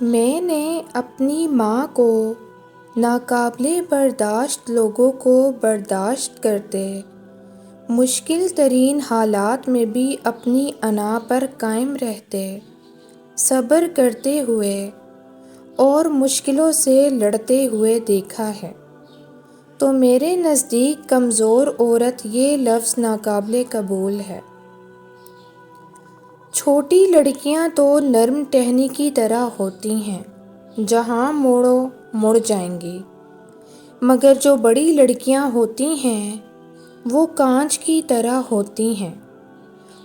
میں نے اپنی ماں کو ناقابل برداشت لوگوں کو برداشت کرتے مشکل ترین حالات میں بھی اپنی انا پر قائم رہتے صبر کرتے ہوئے اور مشکلوں سے لڑتے ہوئے دیکھا ہے، تو میرے نزدیک کمزور عورت یہ لفظ ناقابل قبول ہے۔ چھوٹی لڑکیاں تو نرم ٹہنی کی طرح ہوتی ہیں، جہاں موڑو مڑ جائیں گی، مگر جو بڑی لڑکیاں ہوتی ہیں وہ کانچ کی طرح ہوتی ہیں،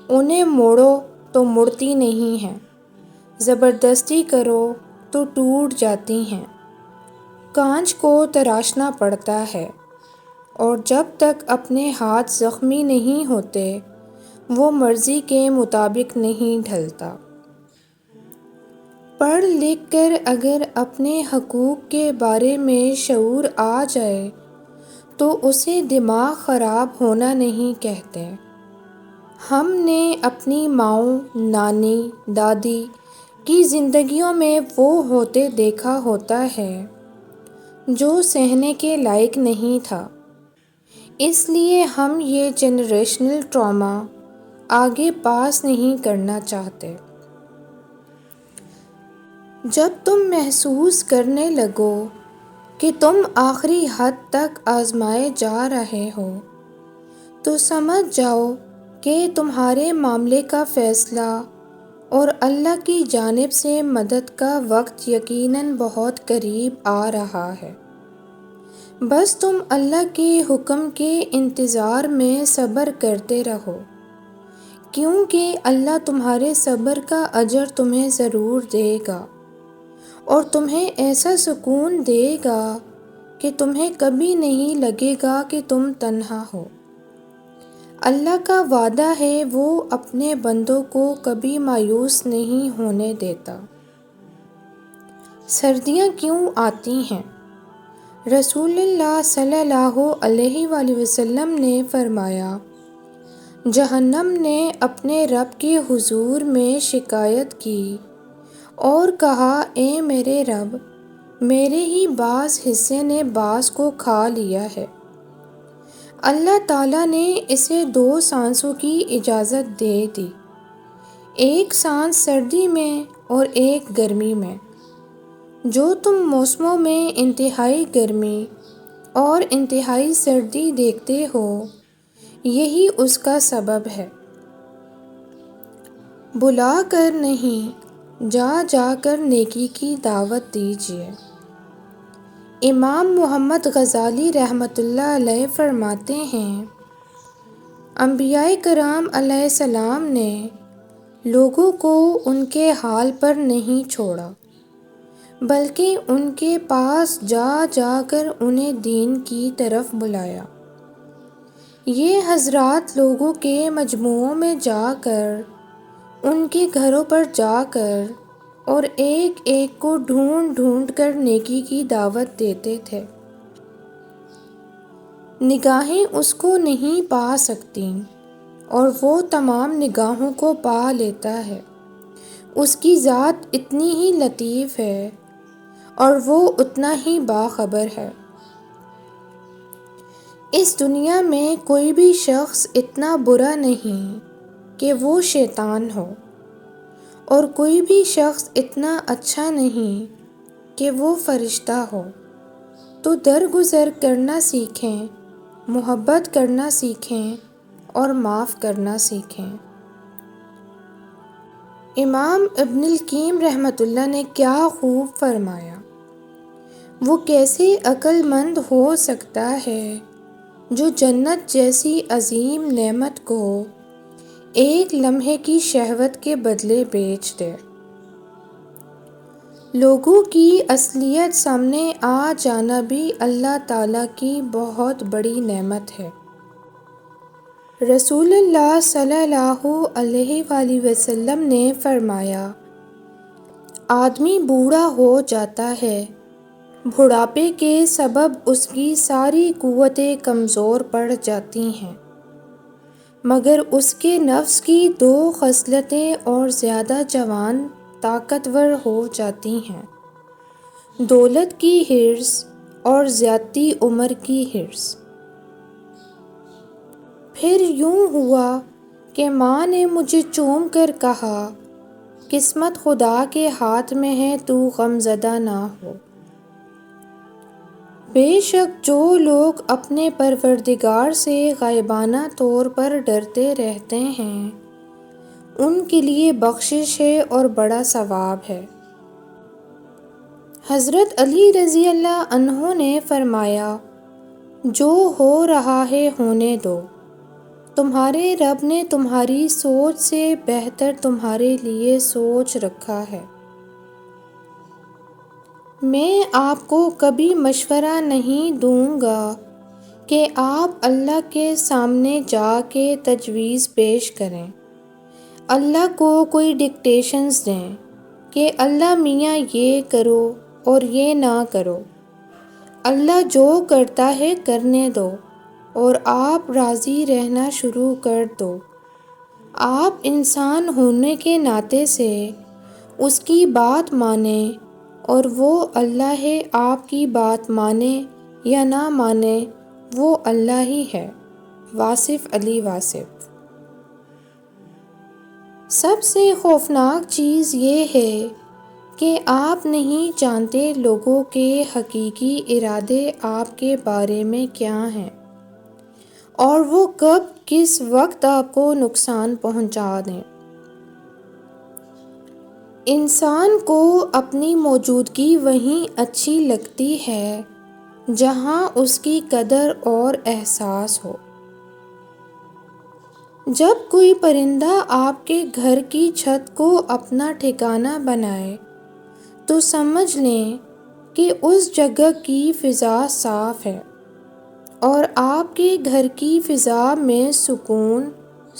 انہیں موڑو تو مڑتی نہیں ہیں، زبردستی کرو تو ٹوٹ جاتی ہیں۔ کانچ کو تراشنا پڑتا ہے، اور جب تک اپنے ہاتھ زخمی نہیں ہوتے وہ مرضی کے مطابق نہیں ڈھلتا۔ پڑھ لکھ کر اگر اپنے حقوق کے بارے میں شعور آ جائے تو اسے دماغ خراب ہونا نہیں کہتے۔ ہم نے اپنی ماؤں، نانی، دادی کی زندگیوں میں وہ ہوتے دیکھا ہوتا ہے جو سہنے کے لائق نہیں تھا، اس لیے ہم یہ جنریشنل ٹراما آگے پاس نہیں کرنا چاہتے۔ جب تم محسوس کرنے لگو کہ تم آخری حد تک آزمائے جا رہے ہو تو سمجھ جاؤ کہ تمہارے معاملے کا فیصلہ اور اللہ کی جانب سے مدد کا وقت یقیناً بہت قریب آ رہا ہے۔ بس تم اللہ کے حکم کے انتظار میں صبر کرتے رہو، کیونکہ اللہ تمہارے صبر کا اجر تمہیں ضرور دے گا، اور تمہیں ایسا سکون دے گا کہ تمہیں کبھی نہیں لگے گا کہ تم تنہا ہو۔ اللہ کا وعدہ ہے وہ اپنے بندوں کو کبھی مایوس نہیں ہونے دیتا۔ سردیاں کیوں آتی ہیں؟ رسول اللہ صلی اللہ علیہ وآلہ وسلم نے فرمایا، جہنم نے اپنے رب کے حضور میں شکایت کی اور کہا، اے میرے رب، میرے ہی بعض حصے نے بعض کو کھا لیا ہے۔ اللہ تعالیٰ نے اسے 2 سانسوں کی اجازت دے دی، ایک سانس سردی میں اور ایک گرمی میں۔ جو تم موسموں میں انتہائی گرمی اور انتہائی سردی دیکھتے ہو، یہی اس کا سبب ہے۔ بلا کر نہیں، جا جا کر نیکی کی دعوت دیجیے۔ امام محمد غزالی رحمۃ اللہ علیہ فرماتے ہیں، انبیاء کرام علیہ السلام نے لوگوں کو ان کے حال پر نہیں چھوڑا، بلکہ ان کے پاس جا جا کر انہیں دین کی طرف بلایا۔ یہ حضرات لوگوں کے مجموعوں میں جا کر، ان کے گھروں پر جا کر اور ایک ایک کو ڈھونڈ ڈھونڈ کر نیکی کی دعوت دیتے تھے۔ نگاہیں اس کو نہیں پا سکتیں اور وہ تمام نگاہوں کو پا لیتا ہے۔ اس کی ذات اتنی ہی لطیف ہے اور وہ اتنا ہی باخبر ہے۔ اس دنیا میں کوئی بھی شخص اتنا برا نہیں کہ وہ شیطان ہو، اور کوئی بھی شخص اتنا اچھا نہیں کہ وہ فرشتہ ہو۔ تو درگزر کرنا سیکھیں، محبت کرنا سیکھیں اور معاف کرنا سیکھیں۔ امام ابن القیم رحمۃ اللہ نے کیا خوب فرمایا، وہ کیسے عقل مند ہو سکتا ہے جو جنت جیسی عظیم نعمت کو ایک لمحے کی شہوت کے بدلے بیچ دے۔ لوگوں کی اصلیت سامنے آ جانا بھی اللہ تعالیٰ کی بہت بڑی نعمت ہے۔ رسول اللہ صلی اللہ علیہ وآلہ وسلم نے فرمایا، آدمی بوڑھا ہو جاتا ہے، بڑھاپے کے سبب اس کی ساری قوتیں کمزور پڑ جاتی ہیں، مگر اس کے نفس کی 2 خصلتیں اور زیادہ جوان طاقتور ہو جاتی ہیں۔ دولت کی حرص اور زیادتی عمر کی حرص۔ پھر یوں ہوا کہ ماں نے مجھے چوم کر کہا، قسمت خدا کے ہاتھ میں ہے، تو غم زدہ نہ ہو۔ بے شک جو لوگ اپنے پروردگار سے غائبانہ طور پر ڈرتے رہتے ہیں، ان کے لیے بخشش ہے اور بڑا ثواب ہے۔ حضرت علی رضی اللہ عنہ نے فرمایا، جو ہو رہا ہے ہونے دو، تمہارے رب نے تمہاری سوچ سے بہتر تمہارے لیے سوچ رکھا ہے۔ میں آپ کو کبھی مشورہ نہیں دوں گا کہ آپ اللہ کے سامنے جا کے تجویز پیش کریں، اللہ کو کوئی ڈکٹیشنز دیں کہ اللہ میاں یہ کرو اور یہ نہ کرو۔ اللہ جو کرتا ہے کرنے دو اور آپ راضی رہنا شروع کر دو۔ آپ انسان ہونے کے ناطے سے اس کی بات مانیں اور وہ اللہ ہے، آپ کی بات مانے یا نہ مانے وہ اللہ ہی ہے۔ واصف علی واصف۔ سب سے خوفناک چیز یہ ہے کہ آپ نہیں جانتے لوگوں کے حقیقی ارادے آپ کے بارے میں کیا ہیں، اور وہ کب کس وقت آپ کو نقصان پہنچا دیں۔ انسان کو اپنی موجودگی وہیں اچھی لگتی ہے جہاں اس کی قدر اور احساس ہو۔ جب کوئی پرندہ آپ کے گھر کی چھت کو اپنا ٹھکانہ بنائے تو سمجھ لیں کہ اس جگہ کی فضا صاف ہے اور آپ کے گھر کی فضا میں سکون،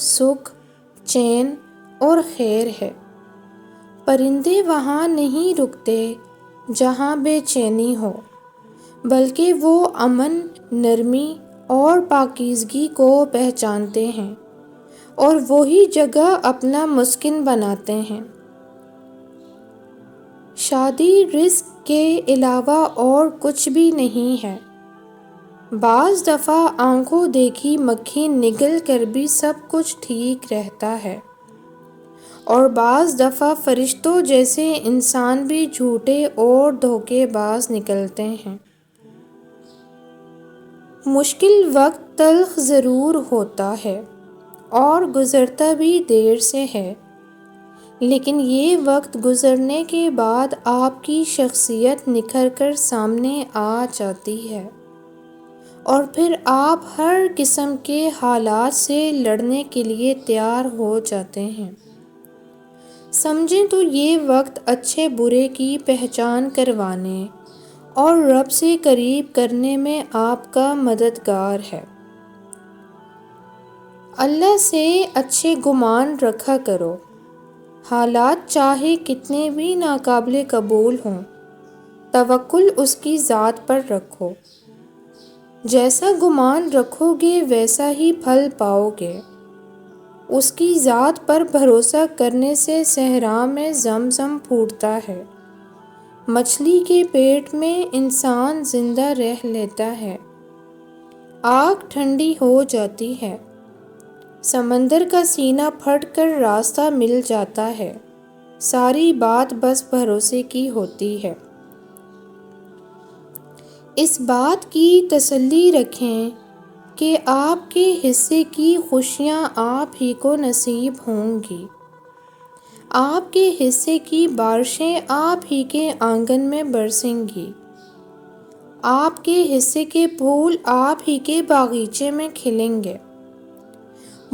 سکھ، چین اور خیر ہے۔ پرندے وہاں نہیں رکتے جہاں بے چینی ہو، بلکہ وہ امن، نرمی اور پاکیزگی کو پہچانتے ہیں اور وہی جگہ اپنا مسکن بناتے ہیں۔ شادی رزق کے علاوہ اور کچھ بھی نہیں ہے۔ بعض دفعہ آنکھوں دیکھی مکھی نگل کر بھی سب کچھ ٹھیک رہتا ہے، اور بعض دفعہ فرشتوں جیسے انسان بھی جھوٹے اور دھوکے باز نکلتے ہیں۔ مشکل وقت تلخ ضرور ہوتا ہے اور گزرتا بھی دیر سے ہے، لیکن یہ وقت گزرنے کے بعد آپ کی شخصیت نکھر کر سامنے آ جاتی ہے، اور پھر آپ ہر قسم کے حالات سے لڑنے کے لیے تیار ہو جاتے ہیں۔ سمجھیں تو یہ وقت اچھے برے کی پہچان کروانے اور رب سے قریب کرنے میں آپ کا مددگار ہے۔ اللہ سے اچھے گمان رکھا کرو، حالات چاہے کتنے بھی ناقابل قبول ہوں، توکل اس کی ذات پر رکھو۔ جیسا گمان رکھو گے ویسا ہی پھل پاؤ گے۔ اس کی ذات پر بھروسہ کرنے سے صحرا میں زمزم پھوٹتا ہے، مچھلی کے پیٹ میں انسان زندہ رہ لیتا ہے، آگ ٹھنڈی ہو جاتی ہے، سمندر کا سینہ پھٹ کر راستہ مل جاتا ہے، ساری بات بس بھروسے کی ہوتی ہے۔ اس بات کی تسلی رکھیں کہ آپ کے حصے کی خوشیاں آپ ہی کو نصیب ہوں گی، آپ کے حصے کی بارشیں آپ ہی کے آنگن میں برسیں گی، آپ کے حصے کے پھول آپ ہی کے باغیچے میں کھلیں گے۔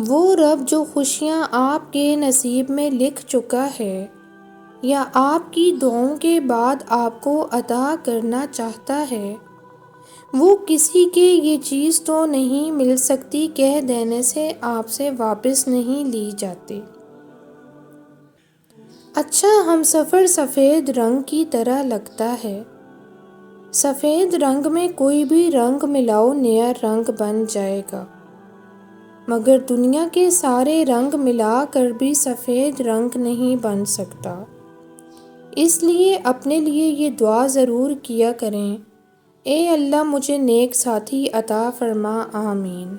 وہ رب جو خوشیاں آپ کے نصیب میں لکھ چکا ہے یا آپ کی دعاؤں کے بعد آپ کو عطا کرنا چاہتا ہے، وہ کسی کے یہ چیز تو نہیں مل سکتی کہہ دینے سے آپ سے واپس نہیں لی جاتی۔ اچھا ہمسفر سفید رنگ کی طرح لگتا ہے۔ سفید رنگ میں کوئی بھی رنگ ملاؤ نیا رنگ بن جائے گا، مگر دنیا کے سارے رنگ ملا کر بھی سفید رنگ نہیں بن سکتا۔ اس لیے اپنے لیے یہ دعا ضرور کیا کریں، اے اللہ مجھے نیک ساتھی عطا فرما، آمین۔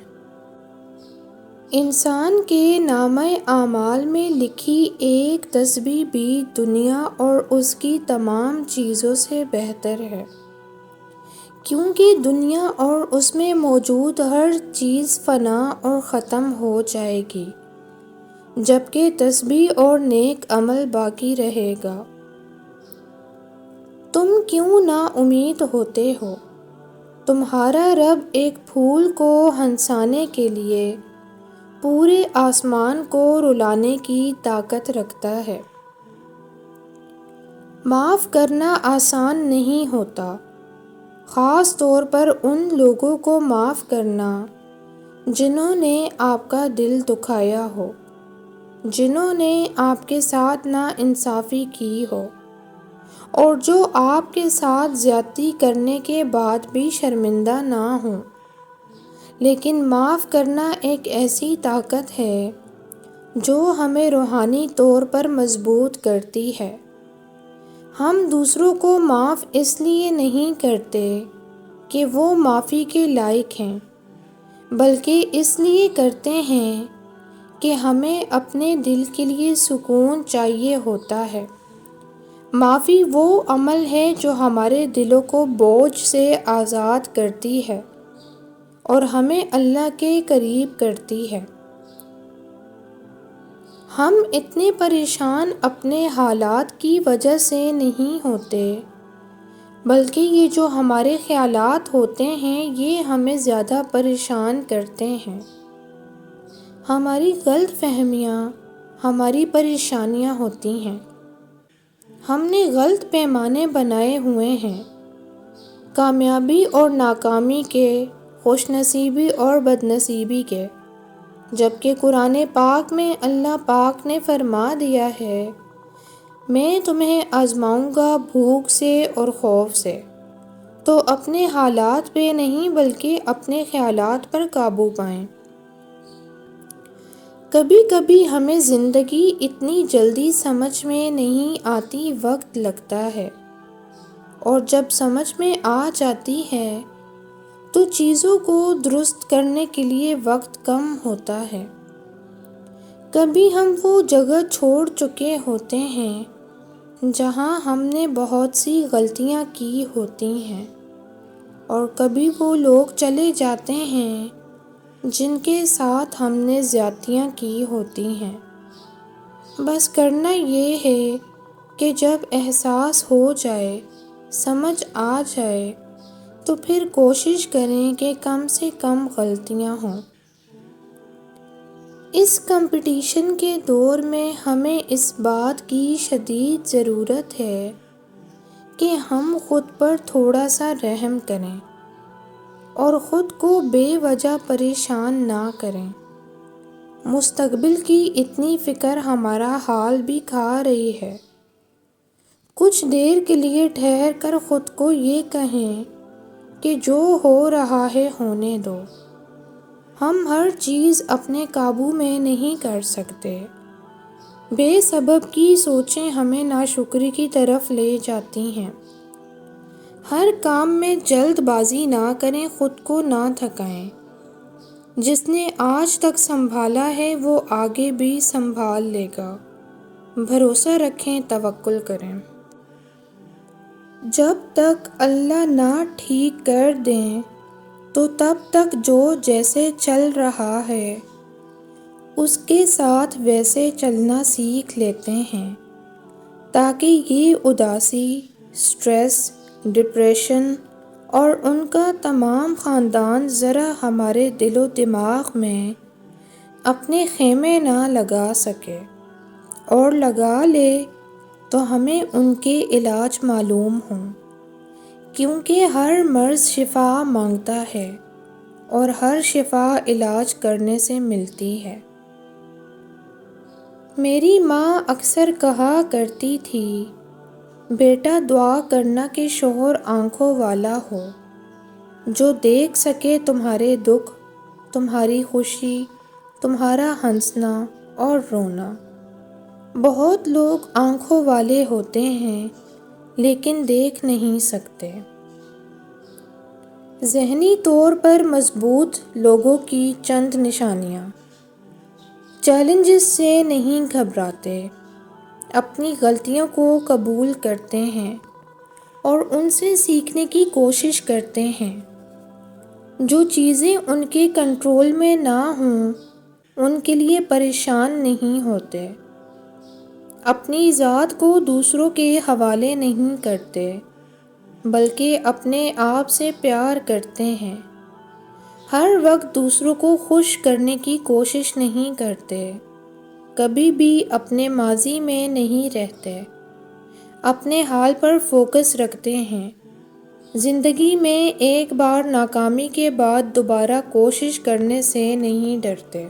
انسان کے نامہ اعمال میں لکھی ایک تسبیح بھی دنیا اور اس کی تمام چیزوں سے بہتر ہے، کیونکہ دنیا اور اس میں موجود ہر چیز فنا اور ختم ہو جائے گی، جبکہ تسبیح اور نیک عمل باقی رہے گا۔ تم کیوں نا امید ہوتے ہو؟ تمہارا رب ایک پھول کو ہنسانے کے لیے پورے آسمان کو رلانے کی طاقت رکھتا ہے۔ معاف کرنا آسان نہیں ہوتا، خاص طور پر ان لوگوں کو معاف کرنا جنہوں نے آپ کا دل دکھایا ہو، جنہوں نے آپ کے ساتھ ناانصافی کی ہو، اور جو آپ کے ساتھ زیادتی کرنے کے بعد بھی شرمندہ نہ ہوں۔ لیکن معاف کرنا ایک ایسی طاقت ہے جو ہمیں روحانی طور پر مضبوط کرتی ہے۔ ہم دوسروں کو معاف اس لیے نہیں کرتے کہ وہ معافی کے لائق ہیں، بلکہ اس لیے کرتے ہیں کہ ہمیں اپنے دل کے لیے سکون چاہیے ہوتا ہے۔ معافی وہ عمل ہے جو ہمارے دلوں کو بوجھ سے آزاد کرتی ہے اور ہمیں اللہ کے قریب کرتی ہے۔ ہم اتنے پریشان اپنے حالات کی وجہ سے نہیں ہوتے، بلکہ یہ جو ہمارے خیالات ہوتے ہیں یہ ہمیں زیادہ پریشان کرتے ہیں۔ ہماری غلط فہمیاں ہماری پریشانیاں ہوتی ہیں۔ ہم نے غلط پیمانے بنائے ہوئے ہیں، کامیابی اور ناکامی کے، خوش نصیبی اور بد نصیبی کے، جبکہ قرآن پاک میں اللہ پاک نے فرما دیا ہے، میں تمہیں آزماؤں گا بھوک سے اور خوف سے۔ تو اپنے حالات پہ نہیں بلکہ اپنے خیالات پر قابو پائیں۔ کبھی کبھی ہمیں زندگی اتنی جلدی سمجھ میں نہیں آتی، وقت لگتا ہے، اور جب سمجھ میں آ جاتی ہے تو چیزوں کو درست کرنے کے لیے وقت کم ہوتا ہے۔ کبھی ہم وہ جگہ چھوڑ چکے ہوتے ہیں جہاں ہم نے بہت سی غلطیاں کی ہوتی ہیں، اور کبھی وہ لوگ چلے جاتے ہیں جن کے ساتھ ہم نے زیادتیاں کی ہوتی ہیں۔ بس کرنا یہ ہے کہ جب احساس ہو جائے، سمجھ آ جائے، تو پھر کوشش کریں کہ کم سے کم غلطیاں ہوں۔ اس کمپٹیشن کے دور میں ہمیں اس بات کی شدید ضرورت ہے کہ ہم خود پر تھوڑا سا رحم کریں اور خود کو بے وجہ پریشان نہ کریں۔ مستقبل کی اتنی فکر ہمارا حال بھی کھا رہی ہے۔ کچھ دیر کے لیے ٹھہر کر خود کو یہ کہیں کہ جو ہو رہا ہے ہونے دو۔ ہم ہر چیز اپنے قابو میں نہیں کر سکتے۔ بے سبب کی سوچیں ہمیں ناشکری کی طرف لے جاتی ہیں۔ ہر کام میں جلد بازی نہ کریں، خود کو نہ تھکائیں۔ جس نے آج تک سنبھالا ہے وہ آگے بھی سنبھال لے گا۔ بھروسہ رکھیں، توکل کریں۔ جب تک اللہ نہ ٹھیک کر دیں تو تب تک جو جیسے چل رہا ہے اس کے ساتھ ویسے چلنا سیکھ لیتے ہیں، تاکہ یہ اداسی، سٹریس، ڈپریشن اور ان کا تمام خاندان ذرا ہمارے دل و دماغ میں اپنے خیمے نہ لگا سکے، اور لگا لے تو ہمیں ان کے علاج معلوم ہوں، کیونکہ ہر مرض شفا مانگتا ہے اور ہر شفا علاج کرنے سے ملتی ہے۔ میری ماں اکثر کہا کرتی تھی، بیٹا دعا کرنا کہ شوہر آنکھوں والا ہو، جو دیکھ سکے تمہارے دکھ، تمہاری خوشی، تمہارا ہنسنا اور رونا۔ بہت لوگ آنکھوں والے ہوتے ہیں لیکن دیکھ نہیں سکتے۔ ذہنی طور پر مضبوط لوگوں کی چند نشانیاں: چیلنجز سے نہیں گھبراتے، اپنی غلطیوں کو قبول کرتے ہیں اور ان سے سیکھنے کی کوشش کرتے ہیں۔ جو چیزیں ان کے کنٹرول میں نہ ہوں ان کے لیے پریشان نہیں ہوتے۔ اپنی ذات کو دوسروں کے حوالے نہیں کرتے بلکہ اپنے آپ سے پیار کرتے ہیں۔ ہر وقت دوسروں کو خوش کرنے کی کوشش نہیں کرتے، کبھی بھی اپنے ماضی میں نہیں رہتے، اپنے حال پر فوکس رکھتے ہیں۔ زندگی میں ایک بار ناکامی کے بعد دوبارہ کوشش کرنے سے نہیں ڈرتے۔